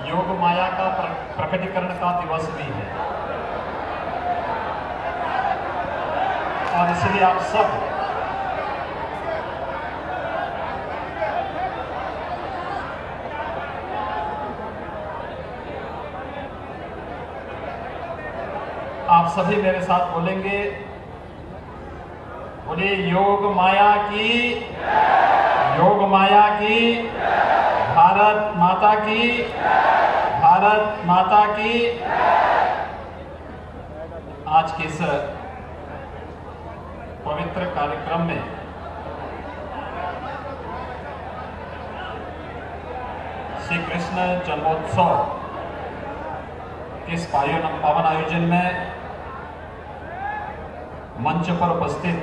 योग माया का प्रकटीकरण का दिवस भी है और इसलिए आप सब सभी मेरे साथ बोलेंगे, बोलिए योग माया की, योग माया की, भारत माता की, भारत माता की। आज के इस पवित्र कार्यक्रम में श्री कृष्ण जन्मोत्सव के इस पावन आयोजन में मंच पर उपस्थित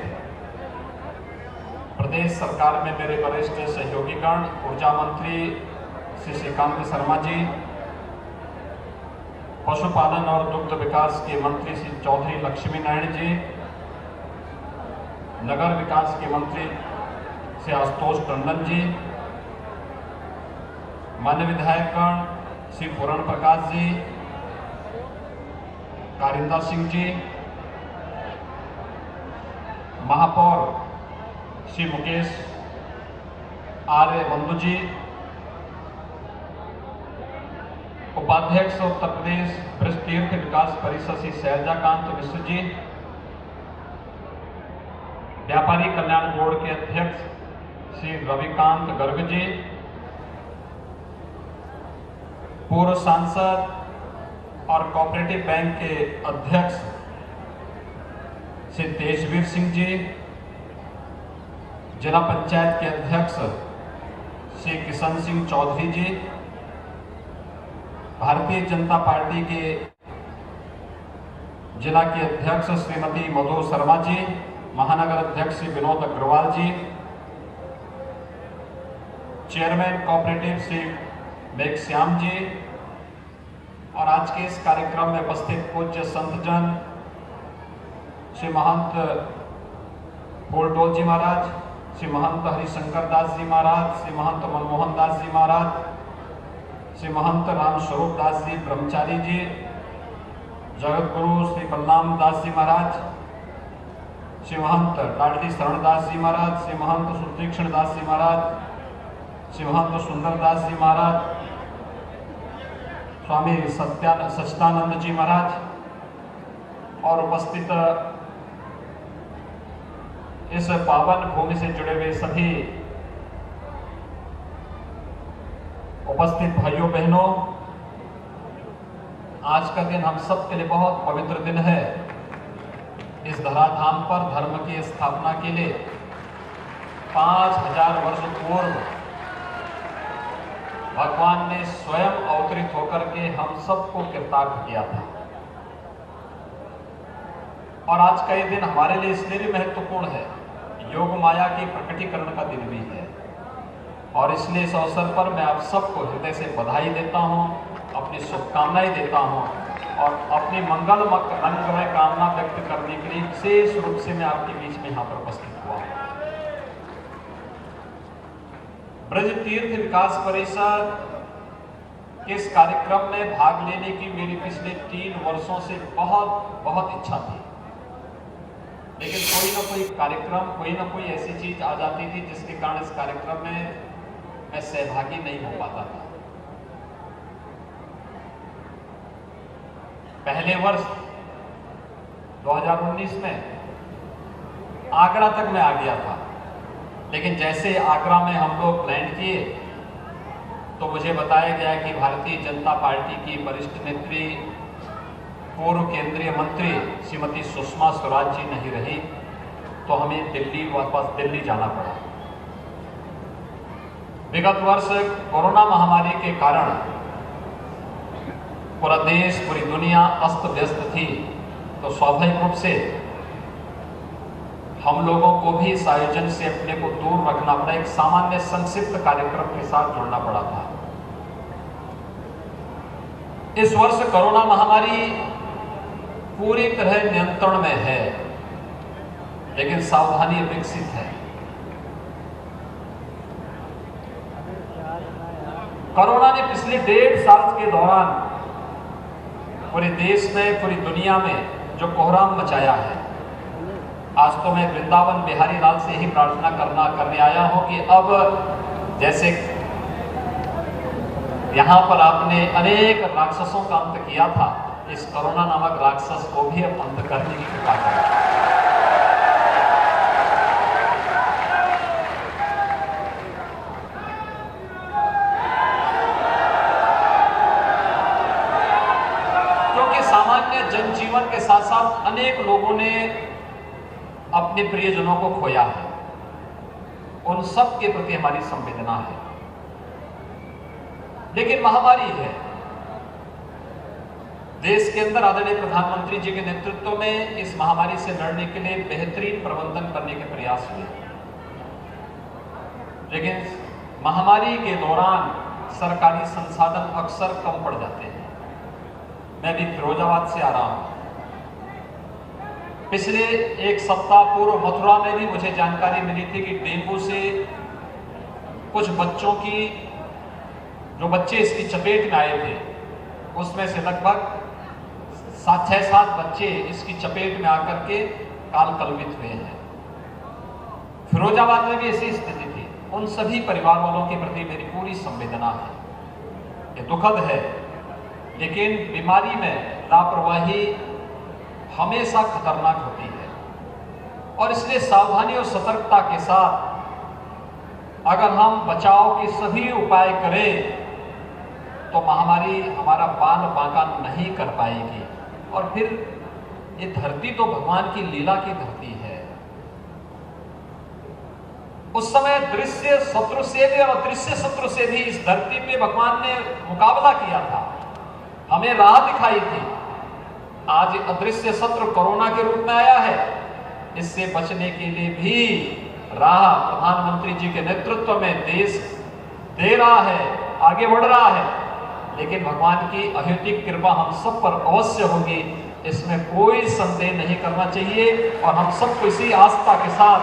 प्रदेश सरकार में मेरे वरिष्ठ सहयोगीगण, ऊर्जा मंत्री श्री श्रीकांत शर्मा जी, पशुपालन और दुग्ध विकास के मंत्री श्री चौधरी लक्ष्मी नारायण जी, नगर विकास के मंत्री श्री आशुतोष टंडन जी, मान्य विधायकगण श्री पूरण प्रकाश जी, कारिंदा सिंह जी, महापौर श्री मुकेश आर्य बंधु जी, उपाध्यक्ष उत्तर प्रदेश ब्रज तीर्थ विकास परिषद श्री शैलजाकांत मिश्र जी, व्यापारी कल्याण बोर्ड के अध्यक्ष श्री रविकांत गर्ग जी, पूर्व सांसद और कोऑपरेटिव बैंक के अध्यक्ष श्री तेजवीर सिंह जी, जिला पंचायत के अध्यक्ष श्री किशन सिंह चौधरी जी, भारतीय जनता पार्टी के जिला के अध्यक्ष श्रीमती मधु शर्मा जी, महानगर अध्यक्ष श्री विनोद अग्रवाल जी, चेयरमैन कोऑपरेटिव श्री मेघश्याम जी, और आज के इस कार्यक्रम में उपस्थित पूज्य संतजन श्री महंत फूलडोल जी महाराज, श्री महंत हरिशंकर दास जी महाराज, श्री महंत मनमोहन दास जी महाराज, श्री महंत राम स्वरूप दास जी ब्रह्मचारी जी, जगत गुरु श्री बलराम दास जी महाराज, श्री महंत लाडली शरण दास जी महाराज, श्री महंत सुतीक्षण दास जी महाराज, श्री महंत सुंदर दास जी महाराज, स्वामी सच्चिदानंद जी महाराज और उपस्थित इस पावन भूमि से जुड़े हुए सभी उपस्थित भाइयों बहनों, आज का दिन हम सब के लिए बहुत पवित्र दिन है। इस धराधाम पर धर्म की स्थापना के लिए 5000 वर्ष पूर्व भगवान ने स्वयं अवतरित होकर के हम सबको कृतार्थ किया था और आज का ये दिन हमारे लिए इसलिए भी महत्वपूर्ण है, योग माया के प्रकटीकरण का दिन भी है और इसलिए इस अवसर पर मैं आप सबको हृदय से बधाई देता हूं, अपनी शुभकामनाएं देता हूं और अपनी मंगलमय कामना व्यक्त करने के लिए विशेष रूप से मैं आपके बीच में यहाँ पर उपस्थित हुआ हूं। ब्रज तीर्थ विकास परिषद के इस कार्यक्रम में भाग लेने की मेरी पिछले 3 वर्षों से बहुत इच्छा थी, लेकिन कोई ना कोई कार्यक्रम, कोई ना कोई ऐसी चीज आ जाती थी जिसके कारण इस कार्यक्रम में मैं सहभागी नहीं हो पाता था। पहले वर्ष 2019 में आगरा तक मैं आ गया था, लेकिन जैसे आगरा में हम लोग लैंड किए तो मुझे बताया गया कि भारतीय जनता पार्टी की वरिष्ठ नेत्री, पूर्व केंद्रीय मंत्री श्रीमती सुषमा स्वराज जी नहीं रही, तो हमें वापस दिल्ली जाना पड़ा। विगत वर्ष कोरोना महामारी के कारण पूरा देश, पूरी दुनिया अस्त व्यस्त थी, तो स्वाभाविक रूप से हम लोगों को भी इस आयोजन से अपने को दूर रखना पड़ा, एक सामान्य संक्षिप्त कार्यक्रम के साथ जुड़ना पड़ा था। इस वर्ष कोरोना महामारी पूरी तरह नियंत्रण में है, लेकिन सावधानी विकसित है। कोरोना ने पिछले 1.5 साल के दौरान पूरे देश में, पूरी दुनिया में जो कोहराम मचाया है, आज तो मैं वृंदावन बिहारी लाल से ही प्रार्थना करने आया हूं कि अब जैसे यहां पर आपने अनेक राक्षसों का अंत किया था, इस कोरोना नामक राक्षस को भी अब अंत करने की कृपा करें। क्योंकि सामान्य जनजीवन के साथ साथ अनेक लोगों ने अपने प्रियजनों को खोया है, उन सब के प्रति हमारी संवेदना है। लेकिन महामारी है, देश के अंदर आदरणीय प्रधानमंत्री जी के नेतृत्व में इस महामारी से लड़ने के लिए बेहतरीन प्रबंधन करने के प्रयास हुए, लेकिन महामारी के दौरान सरकारी संसाधन अक्सर कम पड़ जाते हैं। मैं भी फिरोजाबाद से आ रहा हूं। पिछले एक सप्ताह पूर्व मथुरा में भी मुझे जानकारी मिली थी कि डेंगू से कुछ बच्चों की, जो बच्चे इसकी चपेट में आए थे, उसमें से लगभग 6-7 बच्चे इसकी चपेट में आकर के काल कलवित हुए हैं। फिरोजाबाद में भी ऐसी स्थिति थी। उन सभी परिवार वालों के प्रति मेरी पूरी संवेदना है। ये दुखद है, लेकिन बीमारी में लापरवाही हमेशा खतरनाक होती है और इसलिए सावधानी और सतर्कता के साथ अगर हम बचाव के सभी उपाय करें तो महामारी हमारा बाल बांका नहीं कर पाएगी। और फिर ये धरती तो भगवान की लीला की धरती है। उस समय दृश्य शत्रु से भी और अदृश्य शत्रु से भी इस धरती पे भगवान ने मुकाबला किया था, हमें राह दिखाई थी। आज अदृश्य शत्रु कोरोना के रूप में आया है, इससे बचने के लिए भी राह प्रधानमंत्री जी के नेतृत्व में देश दे रहा है, आगे बढ़ रहा है। लेकिन भगवान की अहेतुक कृपा हम सब पर अवश्य होगी, इसमें कोई संदेह नहीं करना चाहिए। और हम सबको इसी आस्था के साथ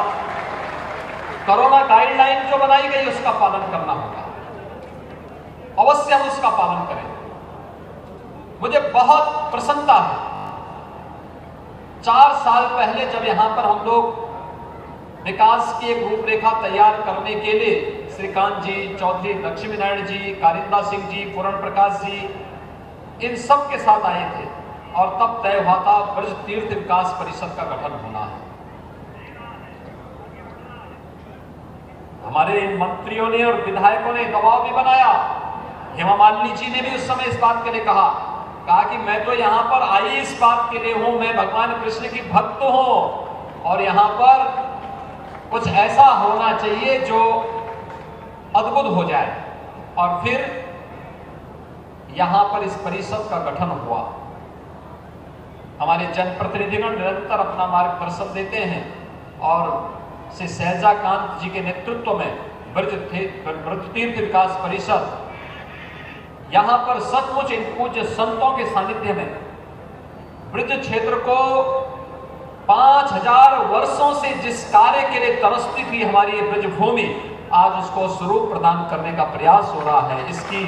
कोरोना गाइडलाइन जो बनाई गई उसका पालन करना होगा, अवश्य हम उसका पालन करें। मुझे बहुत प्रसन्नता है, 4 साल पहले जब यहां पर हम लोग विकास की एक रूपरेखा तैयार करने के लिए श्रीकांत जी, चौधरी लक्ष्मी नारायण जी, कारिंदा सिंह जी, पूर्ण प्रकाश जी, इन सब के साथ आए थे और तब तय हुआ था ब्रज तीर्थ विकास परिषद का गठन होना है। हमारे मंत्रियों ने और विधायकों ने दबाव भी बनाया। हेमा मालिनी जी ने भी उस समय इस बात के लिए कहा कि मैं तो यहाँ पर आई इस बात के लिए हूं, मैं भगवान कृष्ण की भक्त हूं और यहाँ पर कुछ ऐसा होना चाहिए जो अद्भुत हो जाए। और फिर यहां पर इस परिषद का गठन हुआ। हमारे जनप्रतिनिधिगण निरंतर अपना मार्गदर्शन देते हैं और श्री सहजा कांत जी के नेतृत्व में ब्रज तीर्थ विकास परिषद यहां पर सचमुच इन पूज्य संतों के सानिध्य में ब्रज क्षेत्र को 5000 वर्षों से जिस कार्य के लिए तरसती थी हमारी ये ब्रज भूमि, आज उसको स्वरूप प्रदान करने का प्रयास हो रहा है। इसकी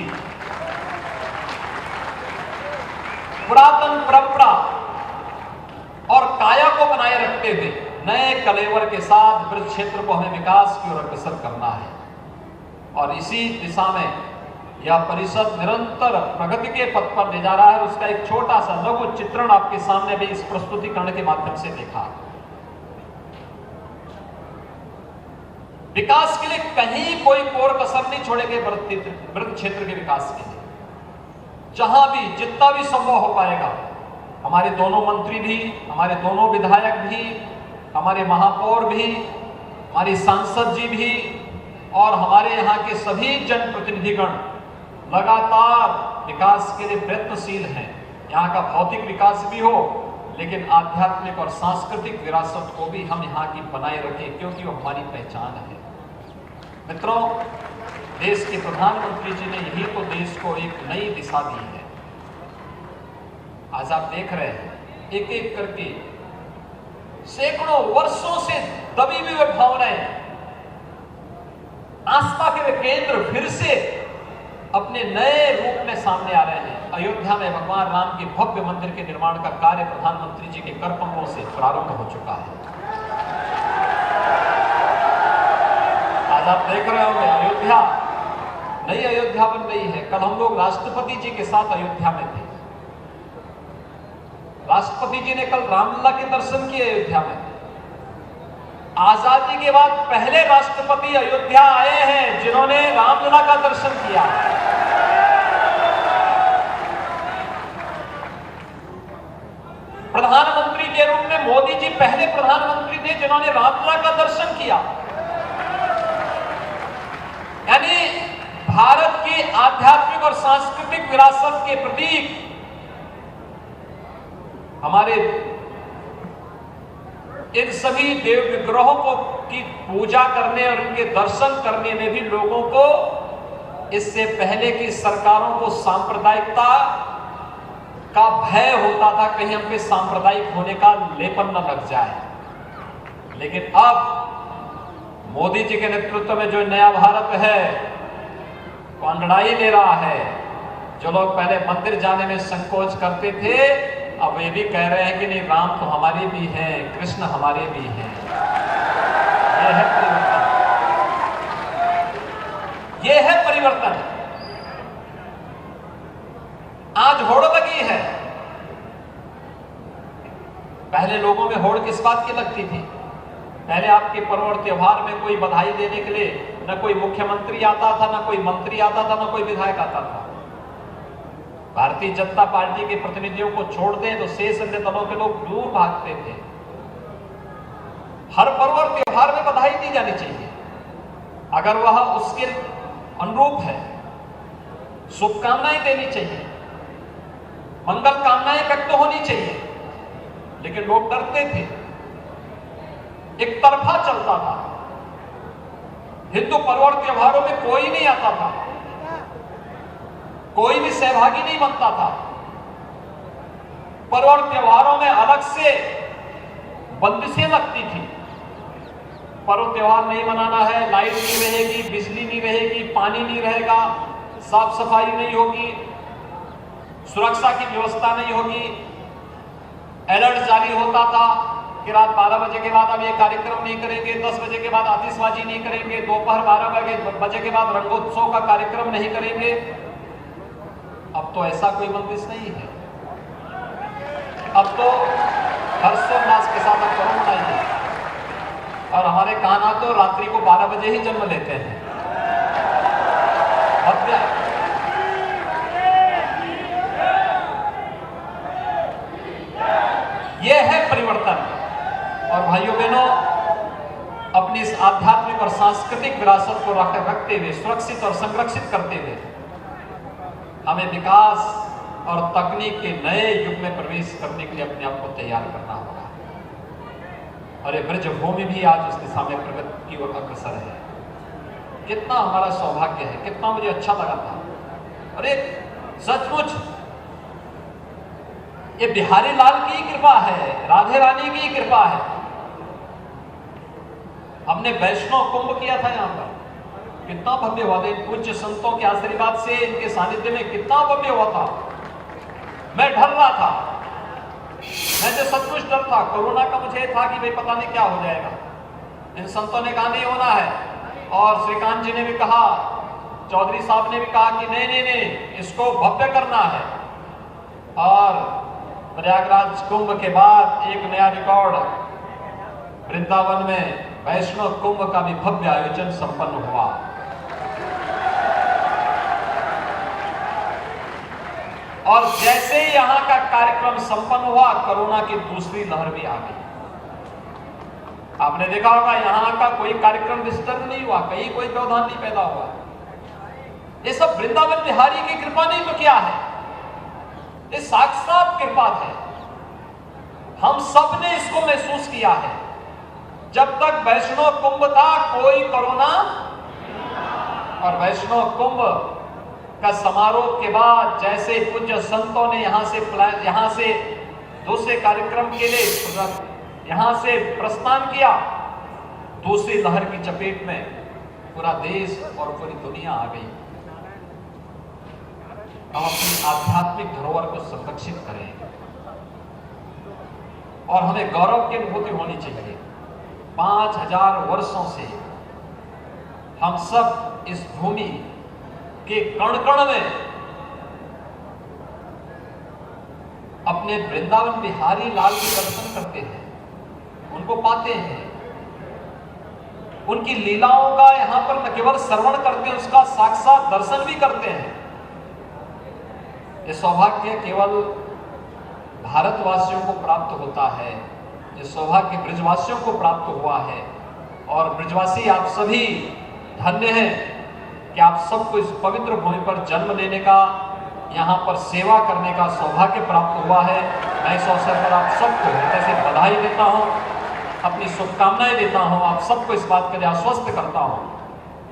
पुरातन परंपरा और काया को बनाए रखते हुए नए कलेवर के साथ ब्रज क्षेत्र को हमें विकास की ओर अग्रसर करना है। और इसी दिशा में यह परिषद निरंतर प्रगति के पथ पर ले जा रहा है। उसका एक छोटा सा लघु चित्रण आपके सामने भी इस प्रस्तुतिकरण के माध्यम से देखा। विकास के लिए कहीं कोई कोर कसर नहीं छोड़ेंगे ब्रज क्षेत्र के विकास के लिए। जहां भी जितना भी संभव हो पाएगा, हमारे दोनों मंत्री भी, हमारे दोनों विधायक भी, हमारे महापौर भी, हमारे सांसद जी भी और हमारे यहाँ के सभी जनप्रतिनिधिगण लगातार विकास के लिए प्रयत्नशील हैं। यहाँ का भौतिक विकास भी हो, लेकिन आध्यात्मिक और सांस्कृतिक विरासत को भी हम यहाँ की बनाए रखें, क्योंकि वो हमारी पहचान है। मित्रों, देश के प्रधानमंत्री जी ने यही तो देश को एक नई दिशा दी है। आज आप देख रहे हैं एक एक करके सैकड़ों वर्षों से दबी हुई भावनाएं, आस्था के केंद्र फिर से अपने नए रूप में सामने आ रहे हैं। अयोध्या में भगवान राम के भव्य मंदिर के निर्माण का कार्य प्रधानमंत्री जी के कर कमलों से प्रारंभ हो चुका है। आज आप देख रहे होंगे अयोध्या, नई अयोध्या बन रही है। कल हम लोग राष्ट्रपति जी के साथ अयोध्या में थे। राष्ट्रपति जी ने कल रामलला के दर्शन किए अयोध्या में। आजादी के बाद पहले राष्ट्रपति अयोध्या आए हैं जिन्होंने रामलला का दर्शन किया। प्रधानमंत्री के रूप में मोदी जी पहले प्रधानमंत्री थे जिन्होंने रामलला का दर्शन किया। यानी भारत की आध्यात्मिक और सांस्कृतिक विरासत के प्रतीक हमारे इन सभी देव विग्रहों को की पूजा करने और उनके दर्शन करने में भी लोगों को इससे पहले की सरकारों को सांप्रदायिकता का भय होता था, कहीं हम पे सांप्रदायिक होने का लेपन न लग जाए। लेकिन अब मोदी जी के नेतृत्व में जो नया भारत है वो अंगड़ाई ले रहा है। जो लोग पहले मंदिर जाने में संकोच करते थे, अब ये भी कह रहे हैं कि नहीं, राम तो हमारे भी हैं, कृष्ण हमारे भी हैं। यह है परिवर्तन, यह है परिवर्तन। आज होड़ लगी है। पहले लोगों में होड़ किस बात की लगती थी? पहले आपके पर्व और त्योहार में कोई बधाई देने के लिए न कोई मुख्यमंत्री आता था, न कोई मंत्री आता था, न कोई विधायक आता था। भारतीय जनता पार्टी के प्रतिनिधियों को छोड़ दें तो शेष अन्य दलों के लोग दूर भागते थे। हर पर्व और त्योहार में बधाई दी जानी चाहिए अगर वह उसके अनुरूप है। शुभकामनाएं देनी चाहिए, मंगल कामनाएं व्यक्त होनी चाहिए। लेकिन लोग डरते थे, एक तरफा चलता था। हिंदू पर्व और त्योहारों में कोई नहीं आता था, कोई भी सहभागी नहीं बनता था। पर्व और त्योहारों में अलग से बंदिशें लगती थी। पर्व त्योहार नहीं मनाना है, लाइट नहीं रहेगी, बिजली नहीं रहेगी, पानी नहीं रहेगा, साफ सफाई नहीं होगी, सुरक्षा की व्यवस्था नहीं होगी। अलर्ट जारी होता था कि रात 12 बजे के बाद अब ये कार्यक्रम नहीं करेंगे, 10 बजे के बाद आतिशबाजी नहीं करेंगे, दोपहर 12 बजे के बाद रंगोत्सव का कार्यक्रम नहीं करेंगे। अब तो ऐसा कोई बंदिश नहीं है। अब तो हर्षोल्लास के साथ अब पर्व मनाइए। और हमारे कान्हा तो रात्रि को 12 बजे ही जन्म लेते हैं। यह है परिवर्तन। और भाइयों बहनों, अपनी इस आध्यात्मिक और सांस्कृतिक विरासत को रखते हुए, सुरक्षित और संरक्षित करते हुए हमें विकास और तकनीक के नए युग में प्रवेश करने के लिए अपने आप को तैयार करना होगा। और ये ब्रजभूमि भी आज उस दिशा में प्रगति की ओर अग्रसर है। कितना हमारा सौभाग्य है, कितना मुझे अच्छा लगा था। अरे सचमुच ये बिहारी लाल की कृपा है, राधे रानी की कृपा है। हमने वैष्णव कुंभ किया था यहाँ पर, कितना भव्य हुआ था। पूज्य संतों के आशीर्वाद से, इनके सानिध्य में कितना भव्य हुआ था। मैं डर रहा था, मैं जो सचमुच डर था। कोरोना का मुझे था कि भाई पता नहीं क्या हो जाएगा। इन संतों ने कहा नहीं होना है, और श्रीकांत जी ने भी कहा, चौधरी साहब ने भी कहा कि नहीं नहीं नहीं, इसको भव्य करना है। और प्रयागराज कुंभ के बाद एक नया रिकॉर्ड, वृंदावन में वैष्णव कुंभ का भी भव्य आयोजन संपन्न हुआ। और जैसे ही यहां का कार्यक्रम संपन्न हुआ, कोरोना की दूसरी लहर भी आ गई। आपने देखा होगा यहां का कोई कार्यक्रम डिस्टर्ब नहीं हुआ, कहीं कोई व्यवधान नहीं पैदा हुआ। ये सब वृंदावन बिहारी की कृपा नहीं तो क्या है? ये साक्षात कृपा है। हम सब ने इसको महसूस किया है। जब तक वैष्णव कुंभ था कोई कोरोना, और वैष्णव कुंभ का समारोह के बाद जैसे पूज्य संतों ने यहां से दूसरे कार्यक्रम के लिए यहां से प्रस्थान किया, दूसरी लहर की चपेट में पूरा देश और पूरी दुनिया आ गई। हम अपनी आध्यात्मिक धरोहर को संरक्षित करें और हमें गौरव की अनुभूति होनी चाहिए। 5000 वर्षों से हम सब इस भूमि के कण कण में अपने वृंदावन बिहारी लाल के दर्शन करते हैं, उनको पाते हैं, उनकी लीलाओं का यहां पर न केवल श्रवण करते हैं, उसका साक्षात दर्शन भी करते हैं। ये सौभाग्य केवल भारतवासियों को प्राप्त होता है, ये सौभाग्य ब्रजवासियों को प्राप्त हुआ है। और ब्रजवासी आप सभी धन्य हैं कि आप सबको इस पवित्र भूमि पर जन्म लेने का, यहाँ पर सेवा करने का सौभाग्य प्राप्त हुआ है। मैं इस अवसर पर आप सबको हृदय से बधाई देता हूँ, अपनी शुभकामनाएं देता हूँ, आप सबको इस बात के लिए आश्वस्त करता हूँ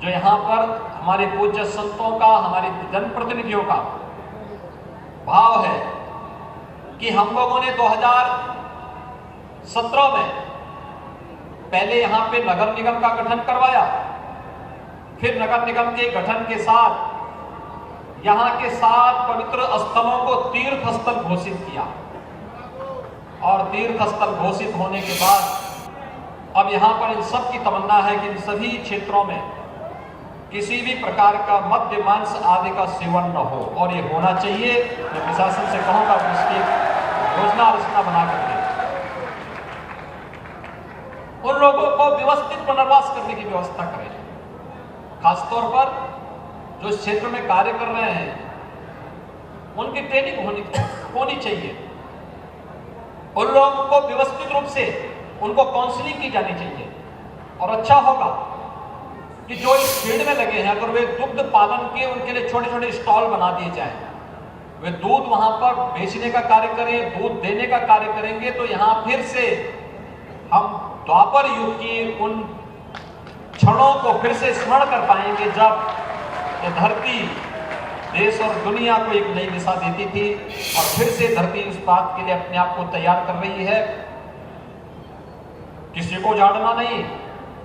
जो यहाँ पर हमारे पूज्य संतों का, हमारे जनप्रतिनिधियों का भाव है कि हम लोगों ने 2017 में पहले यहाँ पे नगर निगम का गठन करवाया, फिर नगर निगम के गठन के साथ यहाँ के 7 पवित्र स्थलों को तीर्थ स्थल घोषित किया और तीर्थ स्थल घोषित होने के बाद अब यहाँ पर इन सब की तमन्ना है कि इन सभी क्षेत्रों में किसी भी प्रकार का मद्य मांस आदि का सेवन न हो, और ये होना चाहिए। मैं प्रशासन से कहूँगा कि इसकी योजना रचना बना करके उन लोगों को व्यवस्थित पुनर्वास करने की व्यवस्था करें। खासतौर पर जो इस क्षेत्र में कार्य कर रहे हैं उनकी ट्रेनिंग होनी चाहिए। उन लोगों को व्यवस्थित रूप से उनको काउंसलिंग की जानी चाहिए। और अच्छा होगा कि जो इस फील्ड में लगे हैं, अगर वे दुग्ध पालन के उनके लिए छोटे छोटे स्टॉल बना दिए जाएं, वे दूध वहां पर बेचने का कार्य करें, दूध देने का कार्य करेंगे, तो यहाँ फिर से हम द्वापर युग की उन क्षणों को फिर से स्मरण कर पाएंगे जब ये धरती देश और दुनिया को एक नई दिशा देती थी। और फिर से धरती इस बात के लिए अपने आप को तैयार कर रही है। किसी को जाड़ना नहीं,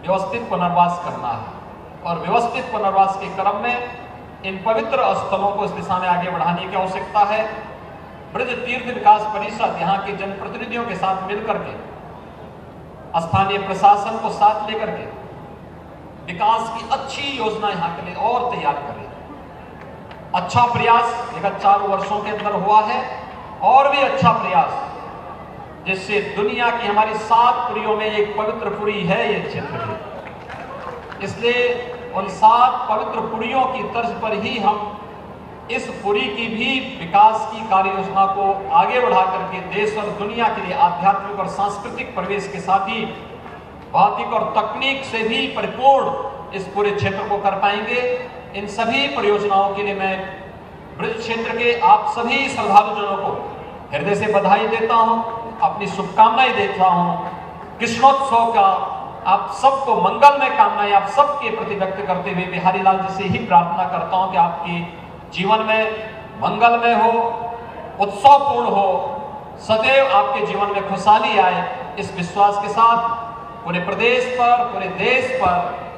व्यवस्थित पुनर्वास करना है। और व्यवस्थित पुनर्वास के क्रम में इन पवित्र स्थलों को इस दिशा में आगे बढ़ाने की आवश्यकता है। ब्रज तीर्थ विकास परिषद यहाँ के जनप्रतिनिधियों के साथ मिलकर के, स्थानीय प्रशासन को साथ लेकर के विकास की अच्छी योजना यहाँ के लिए और तैयार करें। अच्छा प्रयास विगत 4 वर्षों के अंदर हुआ है, और भी अच्छा प्रयास जिससे दुनिया की हमारी 7 पुरियों में एक पवित्र पुरी है ये क्षेत्र है। इसलिए उन 7 पवित्र पुरियों की तर्ज पर ही हम इस पुरी की भी विकास की कार्य योजना को आगे बढ़ा करके देश और दुनिया के लिए आध्यात्मिक और सांस्कृतिक परिवेश के साथ ही भौतिक और तकनीक से भी परिपूर्ण इस पूरे क्षेत्र को कर पाएंगे। इन सभी परियोजनाओं के लिए मैं ब्रज क्षेत्र के आप सभी श्रद्धालुजनों को हृदय से बधाई देता हूं, अपनी शुभकामनाएं देता हूं। कृष्णोत्सव का आप सबको मंगलमय कामनाएं आप सबके प्रति व्यक्त करते हुए बिहारी लाल जी से ही प्रार्थना करता हूं कि आपके जीवन में मंगलमय हो, उत्सवपूर्ण हो, सदैव आपके जीवन में खुशहाली आए। इस विश्वास के साथ पूरे प्रदेश पर, पूरे देश पर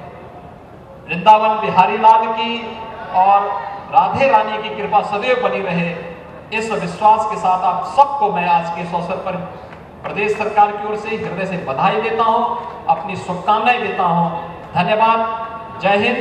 वृंदावन बिहारी लाल की और राधे रानी की कृपा सदैव बनी रहे, इस विश्वास के साथ आप सबको मैं आज के इस अवसर पर प्रदेश सरकार की ओर से हृदय से बधाई देता हूं, अपनी शुभकामनाएं देता हूं। धन्यवाद। जय हिंद।